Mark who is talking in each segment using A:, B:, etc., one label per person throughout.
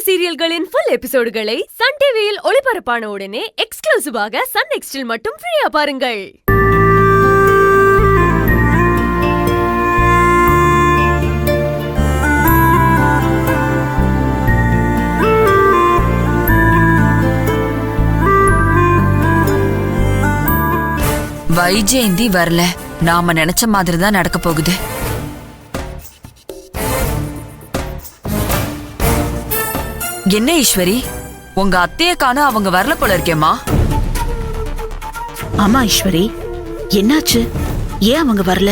A: சீரியல்களின் full எபிசோடுகளை Sun டிவியில் ஒளிபரப்பான உடனே எக்ஸ்க்ளூசிவாக சன் நெக்ஸ்டில் மட்டும் ஃப்ரீயா பாருங்கள்.
B: வைஜெயந்தி வரல, நாம நினைச்ச மாதிரி தான் நடக்க போகுது. என்ன ஈஸ்வரி, உங்க அத்தைய காண அவங்க வரல போல இருக்கேம்மா.
C: ஆமா ஈஸ்வரி, என்னாச்சு? ஏன் அவங்க வரல?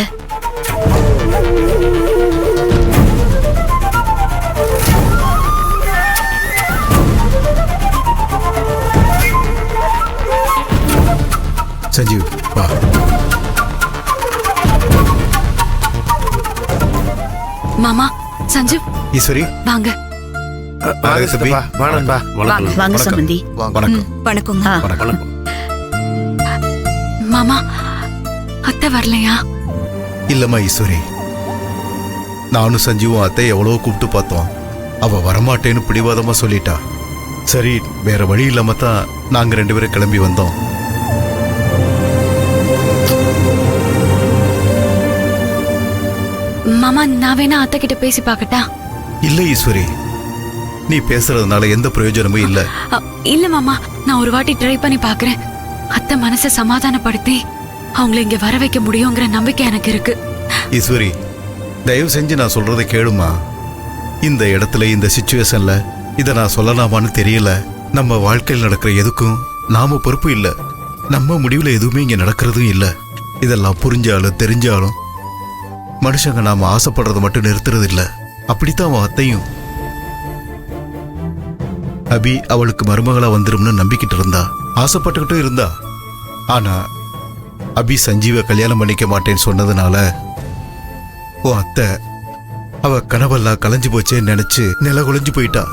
D: சஞ்சீவ் வா.
E: மாமா, சஞ்சீவ்
D: ஈஸ்வரி
E: வாங்க.
C: வாங்க சம்பந்தி.
E: வணக்கம்.
D: வணக்கம்.
E: மாமா, அத்தை வரலையா?
D: இல்லம்மா ஈஸ்வரி, நானும் சஞ்சீவும் அத்தை எவ்வளவோ கூப்பிட்டு பார்த்தோம். அவ வரமாட்டேன்னு பிடிவாதமா சொல்லிட்டா. சரி, வேற வழி இல்லாம தான் நாங்க 2 பேரும் கிளம்பி வந்தோம்.
E: மாமா, நான் வேணா அத்தை கிட்ட பேசி பாக்கட்டா?
D: இல்ல ஈஸ்வரி, நீ பேசுறதுனால எந்த பிரயோஜனமும் இல்ல.
E: இல்ல மாமா, நான் ஒரு வாட்டி ட்ரை பண்ணி பாக்குறேன். அத்தை மனசை சமாதானப்படுத்தி அவங்கள இங்க வர வைக்க முடியுங்கிற நம்பிக்கை எனக்கு இருக்கு.
D: ஈஸ்வரி, தயவு செஞ்சு நான் சொல்றதை கேளுமா. இந்த இடத்துல, இந்த சிச்சுவேஷன்ல இதை நான் சொல்லலாமான்னு தெரியல. நம்ம வாழ்க்கையில் நடக்கிற எதுக்கும் நாம பொறுப்பு இல்ல. நம்ம முடிவுல எதுவுமே இங்க நடக்கிறதும் இல்ல. இதெல்லாம் புரிஞ்சாலும் தெரிஞ்சாலும் மனுஷங்க நாம ஆசைப்படுறத மட்டும் நிறுத்துறது இல்ல. அப்படித்தான் அவன் அத்தையும். அபி அவளுக்கு மருமகளா வந்துரும்னு நம்பிக்கிட்டு இருந்தா, ஆசைப்பட்டுக்கிட்டும் இருந்தா. ஆனா அபி சஞ்சீவ கல்யாணம் பண்ணிக்க மாட்டேன்னு சொன்னதுனால உன் அத்தை அவ கனவெல்லாம் கலைஞ்சு போச்சேன்னு நினைச்சு நில குலைஞ்சு போயிட்டா.